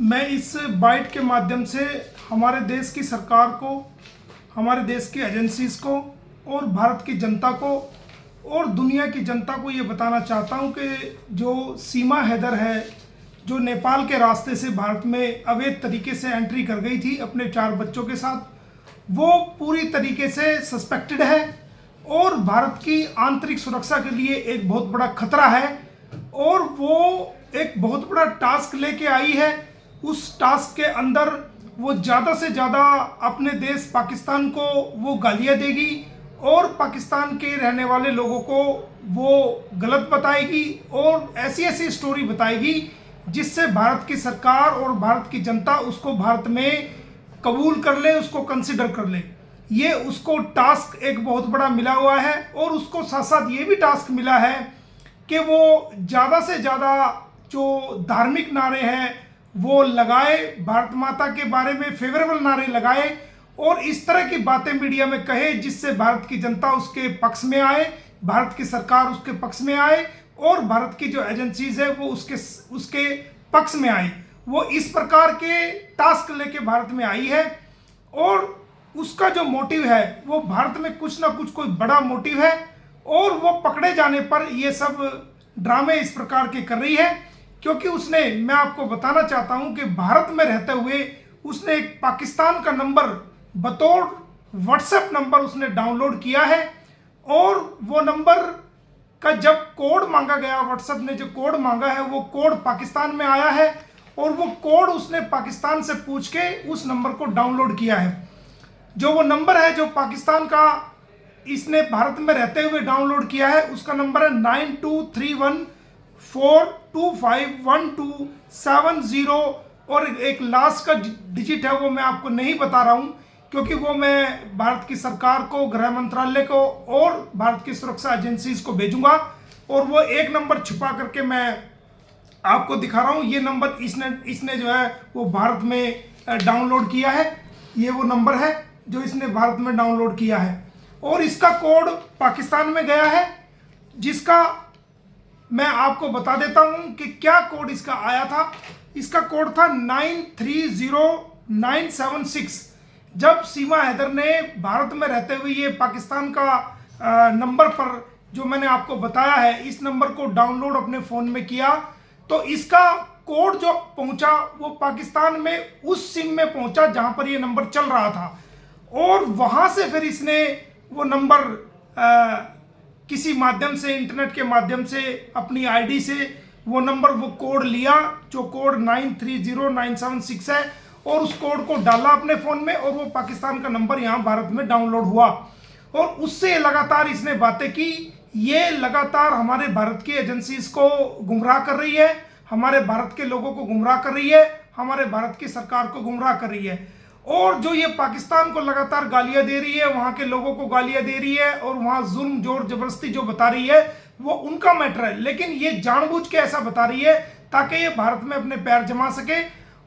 मैं इस बाइट के माध्यम से हमारे देश की सरकार को, हमारे देश की एजेंसीज को और भारत की जनता को और दुनिया की जनता को ये बताना चाहता हूँ कि जो सीमा हैदर है, जो नेपाल के रास्ते से भारत में अवैध तरीके से एंट्री कर गई थी अपने 4 बच्चों के साथ, वो पूरी तरीके से सस्पेक्टेड है और भारत की आंतरिक सुरक्षा के लिए एक बहुत बड़ा खतरा है और वो एक बहुत बड़ा टास्क लेके आई है। उस टास्क के अंदर वो ज़्यादा से ज़्यादा अपने देश पाकिस्तान को वो गालियाँ देगी और पाकिस्तान के रहने वाले लोगों को वो गलत बताएगी और ऐसी ऐसी स्टोरी बताएगी जिससे भारत की सरकार और भारत की जनता उसको भारत में कबूल कर ले, उसको कंसिडर कर ले। ये उसको टास्क एक बहुत बड़ा मिला हुआ है और उसको साथ साथ ये भी टास्क मिला है कि वो ज़्यादा से ज़्यादा जो धार्मिक नारे हैं वो लगाए, भारत माता के बारे में फेवरेबल नारे लगाए और इस तरह की बातें मीडिया में कहे जिससे भारत की जनता उसके पक्ष में आए, भारत की सरकार उसके पक्ष में आए और भारत की जो एजेंसीज है वो उसके पक्ष में आए। वो इस प्रकार के टास्क लेके भारत में आई है और उसका जो मोटिव है वो भारत में कुछ ना कुछ कोई बड़ा मोटिव है और वो पकड़े जाने पर ये सब ड्रामे इस प्रकार के कर रही है क्योंकि उसने, मैं आपको बताना चाहता हूं कि भारत में रहते हुए उसने एक पाकिस्तान का नंबर बतौर व्हाट्सएप नंबर उसने डाउनलोड किया है और वो नंबर का जब कोड मांगा गया, व्हाट्सएप ने जो कोड मांगा है वो कोड पाकिस्तान में आया है और वो कोड उसने पाकिस्तान से पूछ के उस नंबर को डाउनलोड किया है। जो वो नंबर है जो पाकिस्तान का इसने भारत में रहते हुए डाउनलोड किया है उसका नंबर है 9231425127 और एक लास्ट का डिजिट है वो मैं आपको नहीं बता रहा हूँ क्योंकि वो मैं भारत की सरकार को, गृह मंत्रालय को और भारत की सुरक्षा एजेंसीज को भेजूंगा और वो एक नंबर छुपा करके मैं आपको दिखा रहा हूँ। ये नंबर इसने जो है वो भारत में डाउनलोड किया है। ये वो नंबर है जो इसने भारत में डाउनलोड किया है और इसका कोड पाकिस्तान में गया है जिसका मैं आपको बता देता हूं कि क्या कोड इसका आया था। इसका कोड था 930976। जब सीमा हैदर ने भारत में रहते हुए ये पाकिस्तान का नंबर पर जो मैंने आपको बताया है इस नंबर को डाउनलोड अपने फ़ोन में किया तो इसका कोड जो पहुंचा वो पाकिस्तान में उस सिम में पहुंचा जहां पर ये नंबर चल रहा था और वहां से फिर इसने वो नंबर किसी माध्यम से, इंटरनेट के माध्यम से, अपनी आईडी से वो नंबर, वो कोड लिया जो कोड 930976 है और उस कोड को डाला अपने फ़ोन में और वो पाकिस्तान का नंबर यहाँ भारत में डाउनलोड हुआ और उससे लगातार इसने बातें की। ये लगातार हमारे भारत की एजेंसीज को गुमराह कर रही है, हमारे भारत के लोगों को गुमराह कर रही है, हमारे भारत की सरकार को गुमराह कर रही है और जो ये पाकिस्तान को लगातार गालियां दे रही है, वहाँ के लोगों को गालियां दे रही है और वहाँ जुल्म, जोर जबरदस्ती जो बता रही है वो उनका मैटर है, लेकिन ये जानबूझ के ऐसा बता रही है ताकि ये भारत में अपने पैर जमा सके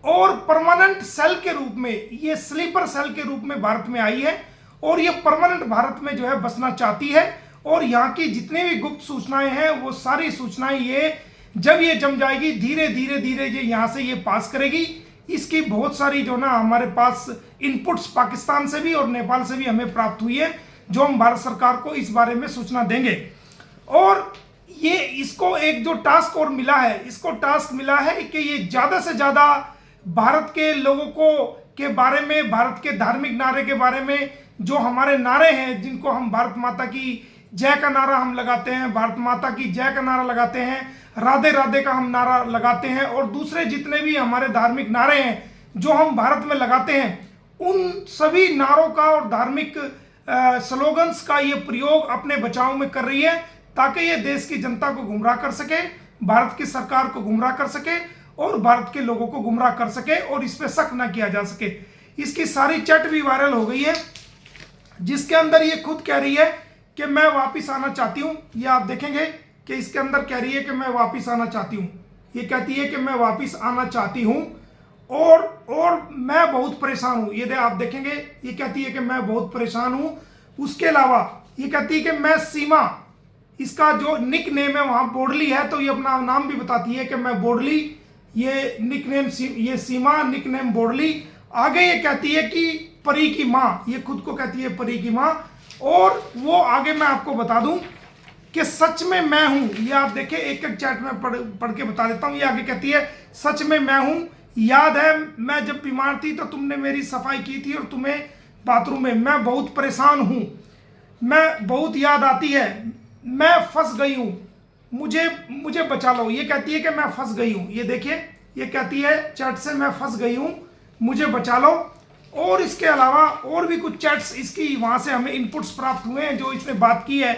और परमानेंट सेल के रूप में, ये स्लीपर सेल के रूप में भारत में आई है और ये परमानेंट भारत में जो है बसना चाहती है और यहाँ की जितनी भी गुप्त सूचनाएं हैं वो सारी सूचनाएं ये जब ये जम जाएगी धीरे धीरे ये यहाँ से ये पास करेगी। इसकी बहुत सारी जो ना हमारे पास इनपुट्स पाकिस्तान से भी और नेपाल से भी हमें प्राप्त हुई है जो हम भारत सरकार को इस बारे में सूचना देंगे। और ये इसको एक जो टास्क और मिला है, इसको टास्क मिला है कि ये ज़्यादा से ज़्यादा भारत के लोगों को के बारे में, भारत के धार्मिक नारे के बारे में, जो हमारे नारे हैं जिनको हम भारत माता की जय का नारा हम लगाते हैं, भारत माता की जय का नारा लगाते हैं, राधे राधे का हम नारा लगाते हैं और दूसरे जितने भी हमारे धार्मिक नारे हैं जो हम भारत में लगाते हैं उन सभी नारों का और धार्मिक स्लोगन्स का ये प्रयोग अपने बचाव में कर रही है ताकि ये देश की जनता को गुमराह कर सके, भारत की सरकार को गुमराह कर सके और भारत के लोगों को गुमराह कर सके और इस पर शक न किया जा सके। इसकी सारी चैट भी वायरल हो गई है जिसके अंदर ये खुद कह रही है कि मैं वापिस आना चाहती हूँ। ये आप देखेंगे कि इसके अंदर कह रही है कि मैं वापिस आना चाहती हूँ। ये कहती है कि मैं वापिस आना चाहती हूँ और मैं बहुत परेशान हूँ। ये आप देखेंगे ये कहती है कि मैं बहुत परेशान हूँ। उसके अलावा ये कहती है कि मैं सीमा, इसका जो निक नेम है वहाँ बोडली है तो ये अपना नाम भी बताती है कि मैं बोडली ये निकनेम ये सीमा निकनेम बोडली। आगे ये कहती है कि परी की माँ, ये खुद को कहती है परी की माँ। और वो आगे मैं आपको बता दूं कि सच में मैं हूं, ये आप देखिए एक एक चैट में पढ़ के बता देता हूं। ये आगे कहती है सच में मैं हूं, याद है मैं जब बीमार थी तो तुमने मेरी सफाई की थी और तुम्हें बाथरूम में, मैं बहुत परेशान हूं, मैं बहुत याद आती है, मैं फंस गई हूं, मुझे बचा लो। ये कहती है कि मैं फंस गई हूं, ये देखिए ये कहती है चैट से मैं फंस गई हूं, मुझे बचा लो। और इसके अलावा और भी कुछ चैट्स इसकी वहां से हमें इनपुट्स प्राप्त हुए हैं जो इसने बात की है।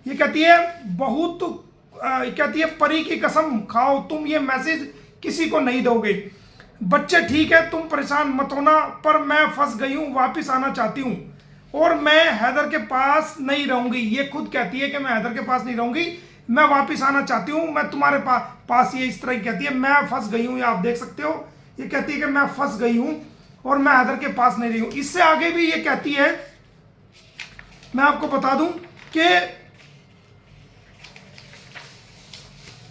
ये कहती है बहुत कहती है परी की कसम खाओ तुम ये मैसेज किसी को नहीं दोगे, बच्चे ठीक है तुम परेशान मत होना, पर मैं फंस गई हूँ, वापस आना चाहती हूँ और मैं हैदर के पास नहीं रहूंगी। ये खुद कहती है कि मैं हैदर के पास नहीं रहूंगी, मैं वापस आना चाहती हूँ, मैं तुम्हारे पास। ये इस तरह की कहती है, मैं फंस गई हूँ, ये आप देख सकते हो। ये कहती है कि मैं फंस गई हूँ और मैं हैदर के पास नहीं रही हूँ। इससे आगे भी ये कहती है, मैं आपको बता दूं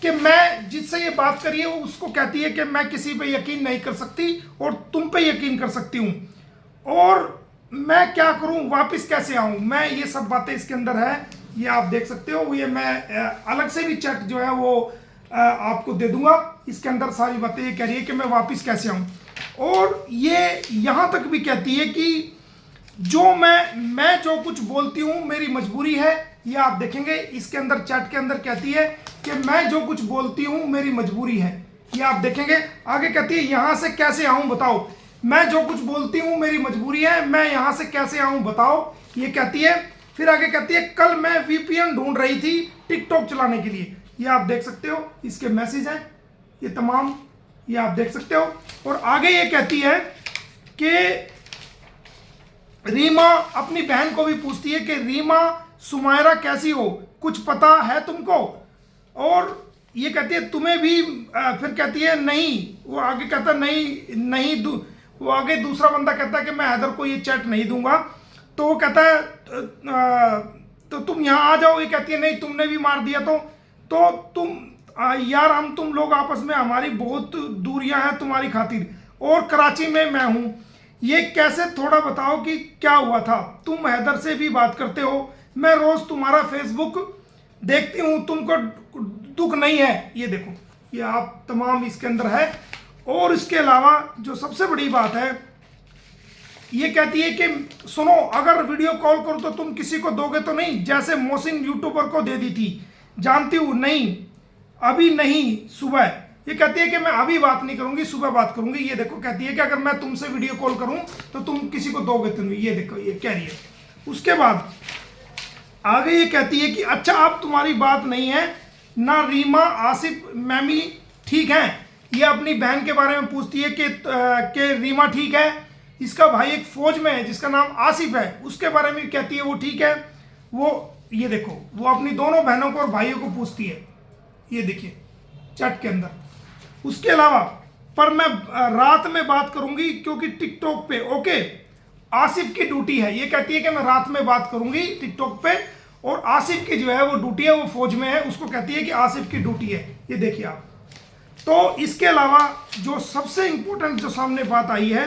कि मैं जिससे ये बात करी है उसको कहती है कि मैं किसी पे यकीन नहीं कर सकती और तुम पे यकीन कर सकती हूं, और मैं क्या करूं, वापस कैसे आऊं, मैं ये सब बातें इसके अंदर है, ये आप देख सकते हो। ये मैं अलग से भी चैट जो है वो आपको दे दूंगा, इसके अंदर सारी बातें ये कह रही है कि मैं वापस कैसे आऊं। और ये यहां तक भी कहती है कि जो मैं जो कुछ बोलती हूं मेरी मजबूरी है। ये आप देखेंगे इसके अंदर चैट के अंदर कहती है कि मैं जो कुछ बोलती हूं मेरी मजबूरी है। ये आप देखेंगे आगे कहती है यहां से कैसे आऊं बताओ, मैं जो कुछ बोलती हूं मेरी मजबूरी है, मैं यहां से कैसे आऊं बताओ, ये कहती है। फिर आगे कहती है कल मैं वीपीएन ढूंढ रही थी टिकटॉक चलाने के लिए। ये आप देख सकते हो इसके मैसेज हैं ये तमाम, ये आप देख सकते हो। और आगे ये कहती है कि रीमा अपनी बहन को भी पूछती है कि रीमा सुमायरा कैसी हो, कुछ पता है तुमको। और ये कहती है तुम्हें भी फिर कहती है नहीं, वो आगे कहता नहीं वो आगे दूसरा बंदा कहता है कि मैं हैदर को ये चैट नहीं दूंगा। तो वो कहता है तो तुम यहाँ आ जाओ। ये कहती है नहीं तुमने भी मार दिया तो तुम यार तुम लोग आपस में, हमारी बहुत दूरियां हैं तुम्हारी खातिर, और कराची में मैं हूं, ये कैसे थोड़ा बताओ कि क्या हुआ था, तुम हैदर से भी बात करते हो, मैं रोज तुम्हारा फेसबुक देखती हूं, तुमको दुख नहीं है। ये देखो ये आप तमाम इसके अंदर है। और इसके अलावा जो सबसे बड़ी बात है ये कहती है कि सुनो अगर वीडियो कॉल करो तो तुम किसी को दोगे तो नहीं, जैसे मोहसिन यूट्यूबर को दे दी थी, जानती हूँ नहीं अभी नहीं सुबह। ये कहती है कि मैं अभी बात नहीं करूंगी, सुबह बात करूंगी। ये देखो कहती है कि अगर मैं तुमसे वीडियो कॉल करूं तो तुम किसी को दोगे तो नहीं। ये देखो ये कह रही है। उसके बाद आगे ये कहती है कि अच्छा अब तुम्हारी बात नहीं है ना, रीमा आसिफ मैमी ठीक है। ये अपनी बहन के बारे में पूछती है कि रीमा ठीक है, इसका भाई एक फौज में है जिसका नाम आसिफ है, उसके बारे में कहती है वो ठीक है। वो ये देखो वो अपनी दोनों बहनों को और भाइयों को पूछती है, ये देखिए चैट के अंदर। उसके अलावा पर मैं रात में बात करूंगी क्योंकि टिकटॉक पे ओके आसिफ की ड्यूटी है। ये कहती है कि मैं रात में बात करूंगी टिकटॉक पे, और आसिफ की जो है वो ड्यूटी है, वो फौज में है, उसको कहती है कि आसिफ की ड्यूटी है। ये देखिए आप। तो इसके अलावा जो सबसे इंपॉर्टेंट जो सामने बात आई है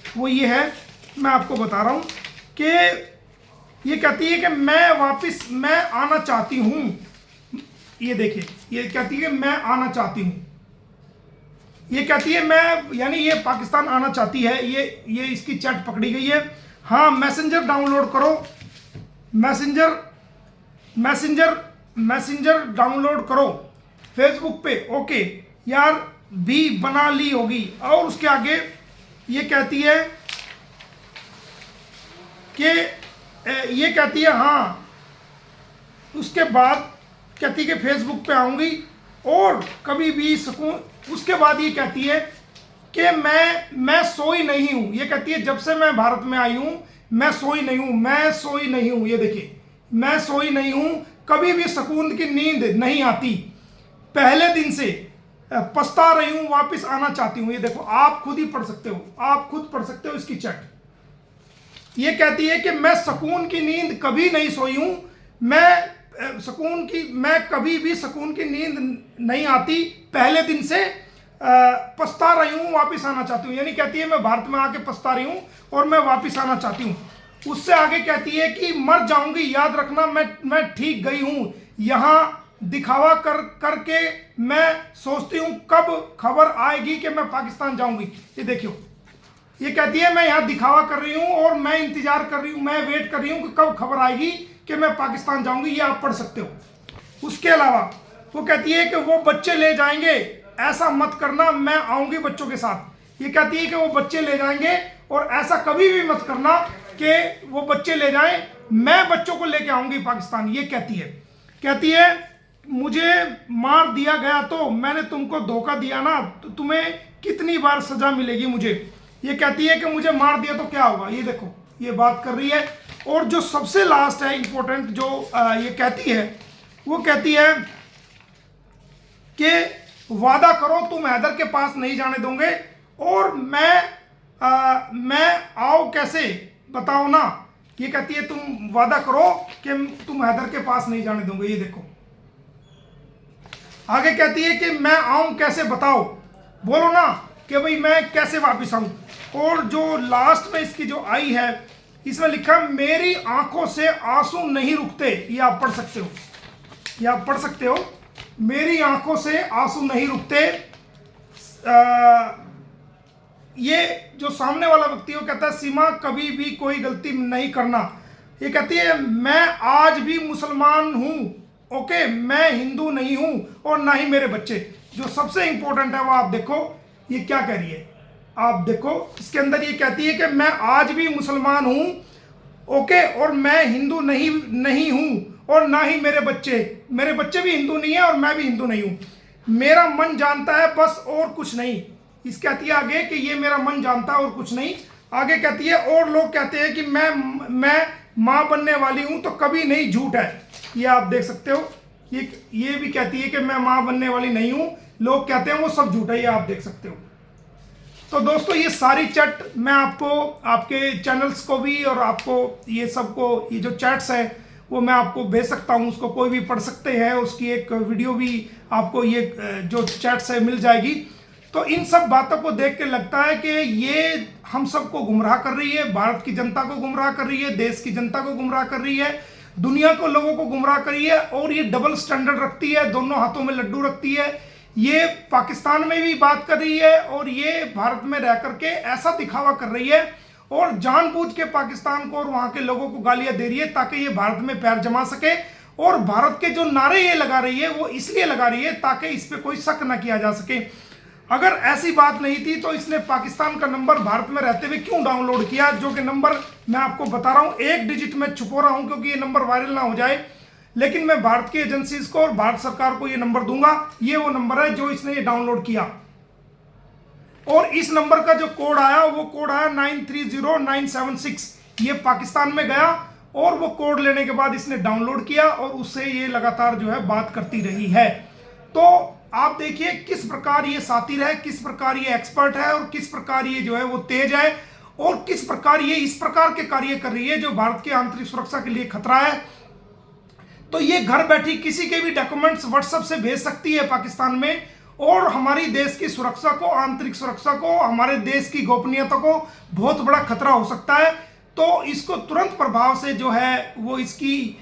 वो ये है, मैं आपको बता रहा हूं कि ये कहती है कि मैं आना चाहती हूं। ये देखिए ये कहती है मैं आना चाहती हूं। ये कहती है मैं, यानी ये पाकिस्तान आना चाहती है। ये इसकी चैट पकड़ी गई है। हाँ मैसेंजर डाउनलोड करो, मैसेंजर डाउनलोड करो फेसबुक पे ओके यार भी बना ली होगी। और उसके आगे ये कहती है कि ये कहती है हाँ, उसके बाद कहती है कि फेसबुक पे आऊंगी और कभी भी सुकून। उसके बाद ये कहती है कि मैं सोई नहीं हूं। ये कहती है जब से मैं भारत में आई हूं मैं सोई नहीं हूं। ये देखिए मैं सोई नहीं हूं, कभी भी सुकून की नींद नहीं आती, पहले दिन से पछता रही हूं, वापस आना चाहती हूं। ये देखो आप खुद ही पढ़ सकते हो, आप खुद पढ़ सकते हो इसकी चैट। ये कहती है कि मैं सुकून की नींद कभी नहीं सोई हूं, मैं कभी भी सुकून की नींद नहीं आती, पहले दिन से पछता रही हूँ, वापस आना चाहती हूँ। यानी कहती है मैं भारत में आके पछता रही हूँ और मैं वापस आना चाहती हूँ। उससे आगे कहती है कि मर जाऊंगी, याद रखना मैं ठीक गई हूँ, यहाँ दिखावा करके मैं सोचती हूँ कब खबर आएगी कि मैं पाकिस्तान जाऊंगी। ये देखियो, ये कहती है मैं यहाँ दिखावा कर रही हूँ और मैं इंतजार कर रही हूँ, मैं वेट कर रही हूँ कि कब खबर आएगी कि मैं पाकिस्तान जाऊंगी। ये आप पढ़ सकते हो। उसके अलावा वो कहती है कि वो बच्चे ले जाएंगे, ऐसा मत करना, मैं आऊंगी बच्चों के साथ। ये कहती है कि वो बच्चे ले जाएंगे और ऐसा कभी भी मत करना कि वो बच्चे ले जाएं, मैं बच्चों को लेके आऊंगी पाकिस्तान। ये कहती है मुझे मार दिया गया तो मैंने तुमको धोखा दिया ना, तो तुम्हें कितनी बार सजा मिलेगी मुझे। ये कहती है कि मुझे मार दिया तो क्या होगा। ये देखो, ये बात कर रही है। और जो सबसे लास्ट है इंपॉर्टेंट जो ये कहती है, वो कहती है कि वादा करो तुम हैदर के पास नहीं जाने दोगे, और मैं आओ कैसे बताओ ना। ये कहती है तुम वादा करो कि तुम हैदर के पास नहीं जाने दोगे। ये देखो, आगे कहती है कि मैं आऊं कैसे बताओ, बोलो ना कि भाई मैं कैसे वापस आऊं। और जो लास्ट में इसकी जो आई है, इसमें लिखा मेरी आंखों से आंसू नहीं रुकते। ये आप पढ़ सकते हो, ये आप पढ़ सकते हो, मेरी आंखों से आंसू नहीं रुकते। ये जो सामने वाला व्यक्ति है वो कहता है सीमा कभी भी कोई गलती नहीं करना। ये कहती है मैं आज भी मुसलमान हूं, ओके, मैं हिंदू नहीं हूं और ना ही मेरे बच्चे। जो सबसे इंपॉर्टेंट है वो आप देखो, ये क्या कह रही है, आप देखो इसके अंदर। ये कहती है कि मैं आज भी मुसलमान हूं, ओके, और मैं हिंदू नहीं हूं और ना ही मेरे बच्चे भी हिंदू नहीं है और मैं भी हिंदू नहीं हूं। मेरा मन जानता है बस और कुछ नहीं। इस कहती है आगे कि ये मेरा मन जानता है और कुछ नहीं। आगे कहती है और लोग कहते हैं कि मैं माँ बनने वाली हूं तो कभी नहीं, झूठ है। ये आप देख सकते हो, ये भी कहती है कि मैं माँ बनने वाली नहीं हूं, लोग कहते हैं वो सब झूठ है। ये आप देख सकते हो। तो दोस्तों ये सारी चैट मैं आपको आपके चैनल्स को भी और आपको ये सबको, ये जो चैट्स है वो मैं आपको भेज सकता हूँ, उसको कोई भी पढ़ सकते हैं, उसकी एक वीडियो भी आपको ये जो चैट्स है मिल जाएगी। तो इन सब बातों को देख के लगता है कि ये हम सबको गुमराह कर रही है, भारत की जनता को गुमराह कर रही है, देश की जनता को गुमराह कर रही है, दुनिया को, लोगों को गुमराह कर रही है। और ये डबल स्टैंडर्ड रखती है, दोनों हाथों में लड्डू रखती है। ये पाकिस्तान में भी बात कर रही है और ये भारत में रह करके ऐसा दिखावा कर रही है और जानबूझ के पाकिस्तान को और वहां के लोगों को गालियां दे रही है ताकि ये भारत में पैर जमा सके। और भारत के जो नारे ये लगा रही है वो इसलिए लगा रही है ताकि इस पे कोई शक न किया जा सके। अगर ऐसी बात नहीं थी तो इसने पाकिस्तान का नंबर भारत में रहते हुए क्यों डाउनलोड किया, जो कि नंबर मैं आपको बता रहा हूं, एक डिजिट में छुपो रहा हूं क्योंकि ये नंबर वायरल ना हो जाए। लेकिन मैं भारत की एजेंसीज को और भारत सरकार को ये नंबर दूंगा। ये वो नंबर है जो इसने ये डाउनलोड किया और इस नंबर का जो कोड आया वो कोड आया 930976। ये पाकिस्तान में गया और वो कोड लेने के बाद इसने डाउनलोड किया और उससे ये लगातार जो है बात करती रही है। तो आप देखिए किस प्रकार ये सातिर है, किस प्रकार ये एक्सपर्ट है और किस प्रकार ये जो है वो तेज है और किस प्रकार ये इस प्रकार के कार्य कर रही है जो भारत की आंतरिक सुरक्षा के लिए खतरा है। तो ये घर बैठी किसी के भी डॉक्यूमेंट्स व्हाट्सएप से भेज सकती है पाकिस्तान में और हमारी देश की सुरक्षा को, आंतरिक सुरक्षा को, हमारे देश की गोपनीयता को बहुत बड़ा खतरा हो सकता है। तो इसको तुरंत प्रभाव से जो है वो इसकी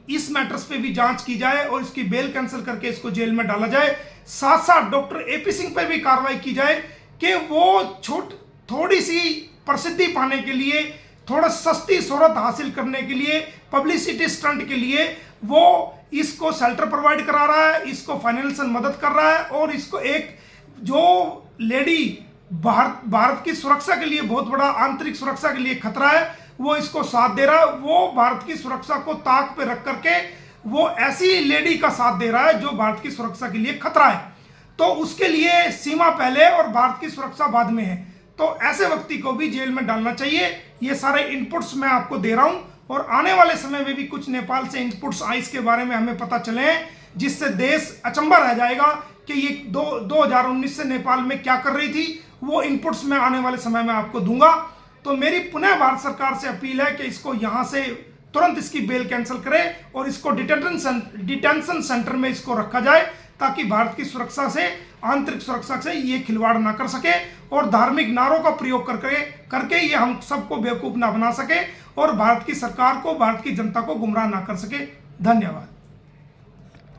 इस मैटर्स पे भी जांच की जाए और इसकी बेल कैंसिल करके इसको जेल में डाला जाए। साथ साथ डॉक्टर एपी सिंह पर भी कार्रवाई की जाए कि वो थोड़ी सी प्रसिद्धि पाने के लिए, थोड़ा सस्ती शोहरत हासिल करने के लिए, पब्लिसिटी स्टंट के लिए वो इसको शेल्टर प्रोवाइड करा रहा है, इसको फाइनेंशियल मदद कर रहा है और इसको एक जो लेडी भारत की सुरक्षा के लिए बहुत बड़ा, आंतरिक सुरक्षा के लिए खतरा है, वो इसको साथ दे रहा है। वो भारत की सुरक्षा को ताक पे रख करके वो ऐसी लेडी का साथ दे रहा है जो भारत की सुरक्षा के लिए खतरा है। तो उसके लिए सीमा पहले और भारत की सुरक्षा बाद में है। तो ऐसे व्यक्ति को भी जेल में डालना चाहिए। ये सारे इनपुट्स मैं आपको दे रहा हूं और आने वाले समय में भी कुछ नेपाल से इनपुट्स आए इसके बारे में हमें पता चले हैं, जिससे देश अचंभा रह जाएगा कि ये 2019 से नेपाल में क्या कर रही थी। वो इनपुट्स मैं आने वाले समय में आपको दूंगा। तो मेरी पुनः भारत सरकार से अपील है कि इसको यहां से तुरंत इसकी बेल कैंसिल करे और इसको डिटेंशन सेंटर में इसको रखा जाए ताकि भारत की सुरक्षा से, आंतरिक सुरक्षा से ये खिलवाड़ ना कर सके और धार्मिक नारों का प्रयोग करके ये हम सबको बेवकूफ़ ना बना सके और भारत की सरकार को, भारत की जनता को गुमराह ना कर सके। धन्यवाद।